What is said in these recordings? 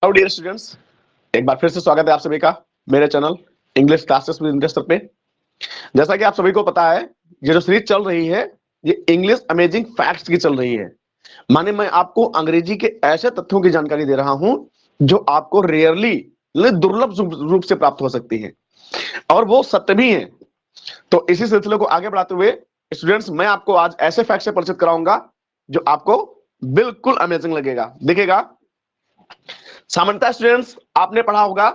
Hello dear students, एक बार फिर से स्वागत है आप सभी का मेरे channel English classes with interest पे। जैसा कि आप सभी को पता है, ये जो सीरीज चल रही है ये इंग्लिश अमेजिंग फैक्ट्स की चल रही है। माने मैं आपको अंग्रेजी के ऐसे तथ्यों की जानकारी दे रहा हूं जो आपको रेयरली, दुर्लभ रूप से प्राप्त हो सकती है और वो सत्य भी है। तो इसी सिलसिले को आगे बढ़ाते हुए स्टूडेंट्स, मैं आपको आज ऐसे फैक्ट से परिचित कराऊंगा जो आपको बिल्कुल अमेजिंग लगेगा, दिखेगा। सामान्यतः स्टूडेंट्स आपने पढ़ा होगा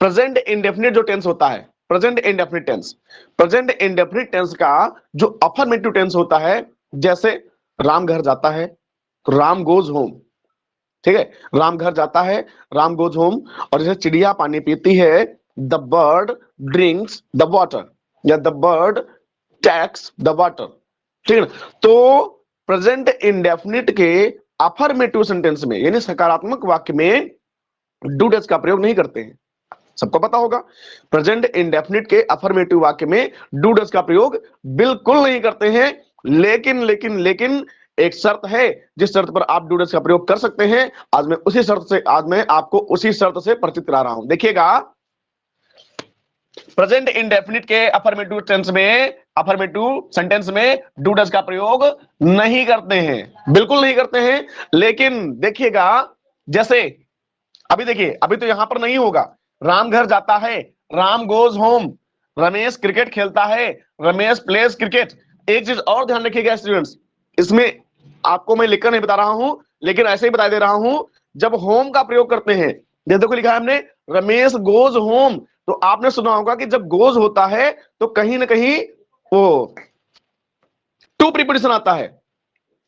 प्रेजेंट इंडेफिनिट जो टेंस होता है, प्रेजेंट इंडेफिनिट टेंस का जो अफर्मेटिव टेंस होता है, जैसे राम घर जाता है तो राम गोज होम, ठीक है, राम घर जाता है, राम गोज होम। और जैसे चिड़िया पानी पीती है, the bird drinks the water, या the bird takes the water, ठीक है ना। तो प्रेजेंट इंडेफिनिट के अफर्मेटिव सेंटेंस में यानी सकारात्मक वाक्य में डू डज का प्रयोग नहीं करते हैं, सबको पता होगा। प्रेजेंट इंडेफिनिट के अफर्मेटिव वाक्य में डू डज का प्रयोग बिल्कुल नहीं करते हैं। लेकिन एक शर्त है, जिस शर्त पर आप डू डज का प्रयोग कर सकते हैं। आज मैं आपको उसी शर्त से परिचित करा रहा हूं। देखिएगा, प्रेजेंट इंडेफिनिट के अफर्मेटिव सेंटेंस में डू डज का प्रयोग नहीं करते हैं, बिल्कुल नहीं करते हैं। लेकिन देखिएगा, जैसे अभी देखिए, अभी तो यहां पर नहीं होगा। राम घर जाता है, Ram goes home. Ramesh cricket खेलता है, रमेश प्लेज क्रिकेट। एक चीज और ध्यान रखिएगा स्टूडेंट्स, इसमें आपको मैं लिखकर नहीं बता रहा हूं, लेकिन ऐसे ही बता दे रहा हूं। जब होम का प्रयोग करते हैं, देखो लिखा है हमने रमेश गोज होम, तो आपने सुना होगा कि जब गोज होता है तो कहीं ना कहीं वो टू प्रीपोजिशन आता है,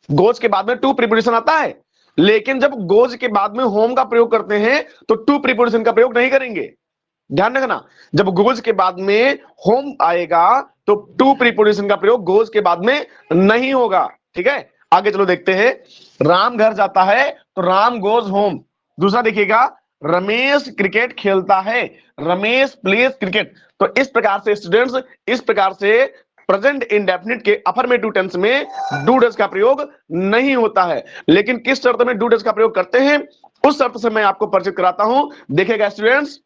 गोज के बाद में टू प्रीपोजिशन आता है। लेकिन जब गोज के बाद में होम का प्रयोग करते हैं तो टू प्रीपोजिशन का प्रयोग नहीं करेंगे। ध्यान रखना, जब गोज के बाद में होम आएगा तो टू प्रीपोजिशन का प्रयोग गोज के बाद में नहीं होगा, ठीक है। आगे चलो देखते हैं, राम घर जाता है तो राम गोज होम। दूसरा देखिएगा, रमेश क्रिकेट खेलता है, रमेश प्लेज क्रिकेट। तो इस प्रकार से स्टूडेंट्स, इस प्रकार से प्रेजेंट इंडेफिनिट के अफर्मेटिव टेंस में डू डज का प्रयोग नहीं होता है। लेकिन किस शर्त में डू डज का प्रयोग करते हैं, उस शर्त से मैं आपको परिचित कराता हूं। देखिएगा स्टूडेंट्स,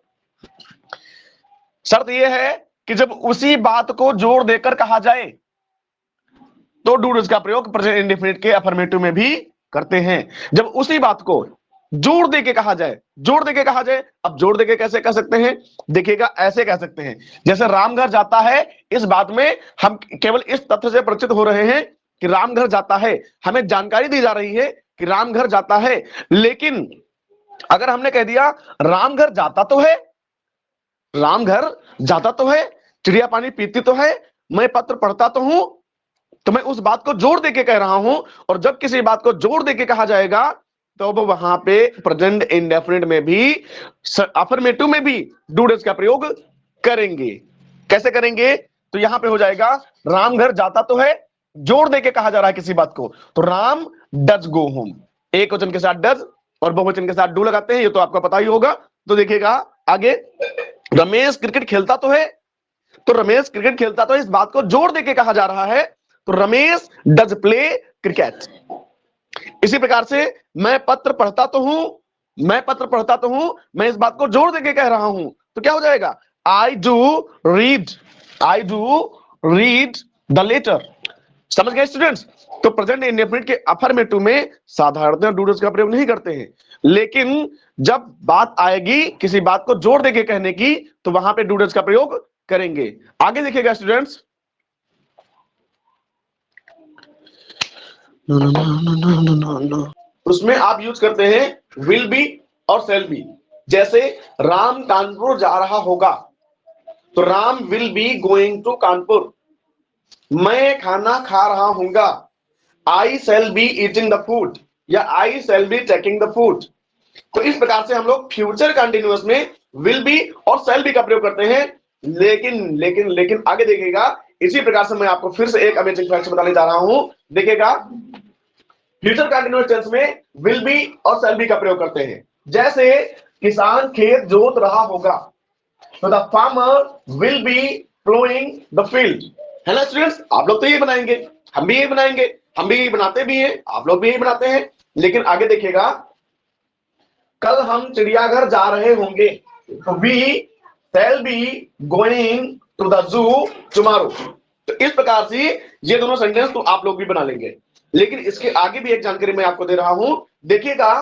शर्त यह है कि जब उसी बात को जोर देकर कहा जाए तो डू डज का प्रयोग प्रेजेंट इंडेफिनिट के अफर्मेटिव में भी करते हैं। जब उसी बात को जोर देके कहा जाए, जोर देके कहा जाए। अब जोर देके कैसे कह सकते हैं, देखिएगा ऐसे कह सकते हैं, जैसे राम घर जाता है। इस बात में हम केवल इस तथ्य से परिचित हो रहे हैं कि राम घर जाता है, हमें जानकारी दी जा रही है कि राम घर जाता है। लेकिन अगर हमने कह दिया राम घर जाता तो है, राम घर जाता तो है, चिड़िया पानी पीती तो है, मैं पत्र पढ़ता तो हूं, तो मैं उस बात को जोर देके कह रहा हूं। और जब किसी बात को जोर देके कहा जाएगा तो वो वहां पे प्रेजेंट इंडेफिनिट में भी, अफर्मेटिव में भी डू डज का प्रयोग करेंगे। कैसे करेंगे, तो यहां पे हो जाएगा राम घर जाता तो है, जोर देके कहा जा रहा है किसी बात को, तो राम डज गो होम। एक वचन के साथ डज और बहुवचन के साथ डू लगाते हैं, ये तो आपको पता ही होगा। तो देखिएगा आगे, रमेश क्रिकेट खेलता तो है, तो रमेश क्रिकेट खेलता तो इस बात को जोर देके कहा जा रहा है, तो रमेश डज प्ले क्रिकेट। इसी प्रकार से मैं पत्र पढ़ता तो हूं, मैं पत्र पढ़ता तो हूं, मैं इस बात को जोर देके कह रहा हूं, तो क्या हो जाएगा, I do read, I do read the letter. समझ गए स्टूडेंट्स। तो प्रेजेंट इंडेफिनिट के अफर्मेटिव में साधारणतः डू डज का प्रयोग नहीं करते हैं, लेकिन जब बात आएगी किसी बात को जोर देके कहने की तो वहां पे डू डज का प्रयोग करेंगे। आगे देखिएगा स्टूडेंट्स, उसमें आप यूज करते हैं विल बी और शैल बी। जैसे राम कानपुर जा रहा होगा, तो Ram will be going to Kanpur. मैं खाना खा रहा हूंगा, I shall be eating the food, या I shall be taking the food. तो इस प्रकार से हम लोग फ्यूचर कंटिन्यूअस में विल बी और शैल बी का प्रयोग करते हैं। लेकिन आगे देखिएगा, इसी प्रकार से मैं आपको फिर से एक अमेजिंग फैक्ट बताने जा रहा हूं। देखिएगा, फ्यूचर कंटिन्यूअस टेंस में विल बी और शैल बी का प्रयोग करते हैं। जैसे किसान खेत जोत रहा होगा, तो the farmer will be ploughing the field, है ना स्टूडेंट्स। आप लोग तो ये बनाएंगे, हम भी ये बनाएंगे, हम भी यही बनाते भी हैं, आप लोग भी यही बनाते हैं। लेकिन आगे देखिएगा, कल हम चिड़ियाघर जा रहे होंगे, तो we shall be going to the zoo tomorrow. तो इस प्रकार से ये दोनों सेंटेंस तो आप लोग भी बना लेंगे, लेकिन इसके आगे भी एक जानकारी मैं आपको दे रहा हूं। देखिएगा,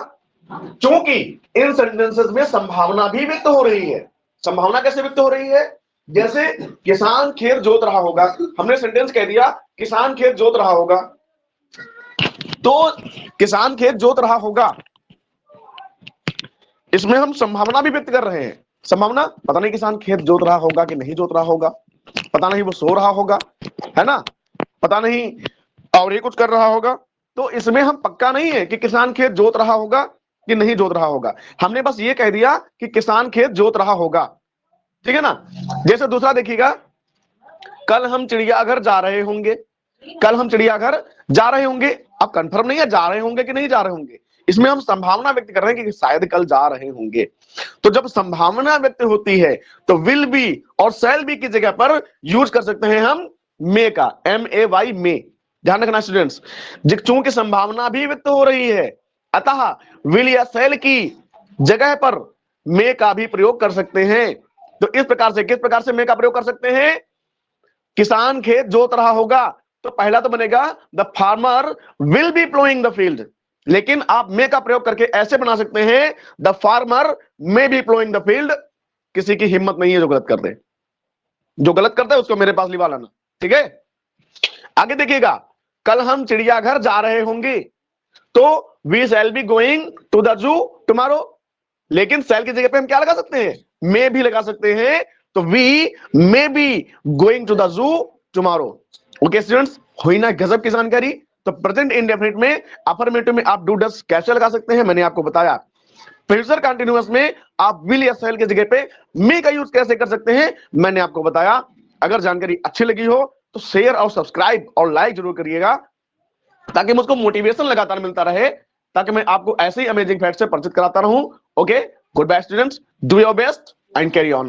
क्योंकि इन सेंटेंसेस में संभावना भी व्यक्त हो रही है। संभावना कैसे व्यक्त हो रही है? जैसे किसान खेत जोत रहा होगा, हमने सेंटेंस कह दिया किसान खेत जोत रहा होगा, तो किसान खेत जोत रहा होगा, इसमें हम संभावना भी व्यक्त कर रहे हैं। संभावना, पता नहीं किसान खेत जोत रहा होगा कि नहीं जोत रहा होगा, पता नहीं वो सो रहा होगा, है ना, पता नहीं और ये कुछ कर रहा होगा। तो इसमें हम पक्का नहीं है कि किसान खेत जोत रहा होगा कि नहीं जोत रहा होगा, हमने बस ये कह दिया कि किसान खेत जोत रहा होगा, ठीक है ना। जैसे दूसरा देखिएगा, कल हम चिड़ियाघर जा रहे होंगे, कल हम चिड़ियाघर जा रहे होंगे, अब कंफर्म नहीं है जा रहे होंगे कि नहीं जा रहे होंगे, इसमें हम संभावना व्यक्त कर रहे हैं कि शायद कल जा रहे होंगे। तो जब संभावना व्यक्त होती है तो विल बी और शैल बी की जगह पर यूज कर सकते हैं हम मे का, MAY मे। ध्यान रखना स्टूडेंट्स, चूंकि संभावना भी व्यक्त हो रही है, अतः विल या शैल की जगह पर मे का भी प्रयोग कर सकते हैं। तो इस प्रकार से, किस प्रकार से मे का प्रयोग कर सकते हैं? किसान खेत जोत रहा होगा, तो पहला तो बनेगा the farmer will be ploughing the field, लेकिन आप मे का प्रयोग करके ऐसे बना सकते हैं the farmer may be ploughing the field. किसी की हिम्मत नहीं है जो गलत कर दे, जो गलत करता है उसको मेरे पास लिवा लाना, ठीक है। आगे देखिएगा, कल हम चिड़ियाघर जा रहे होंगे, तो we shall be going to the zoo tomorrow, लेकिन शैल की जगह पे हम क्या लगा सकते हैं? मे भी लगा सकते हैं, तो we may be going to the zoo tomorrow. Okay students, हुई ना गजब की जानकारी। तो प्रेजेंट इंडेफिनिट में अफर्मेटिव में आप डू डस कैसे लगा सकते हैं, मैंने आपको बताया। फ्यूचर कंटीन्यूअस में आप विल या शैल की जगह पे मे का यूज कैसे कर सकते हैं, मैंने आपको बताया। अगर जानकारी अच्छी लगी हो तो शेयर और सब्सक्राइब और लाइक जरूर करिएगा, ताकि मुझको मोटिवेशन लगातार मिलता रहे, ताकि मैं आपको ऐसे ही अमेजिंग फैक्ट से परिचित कराता रहूं। Okay, good bye students, do your best and carry on.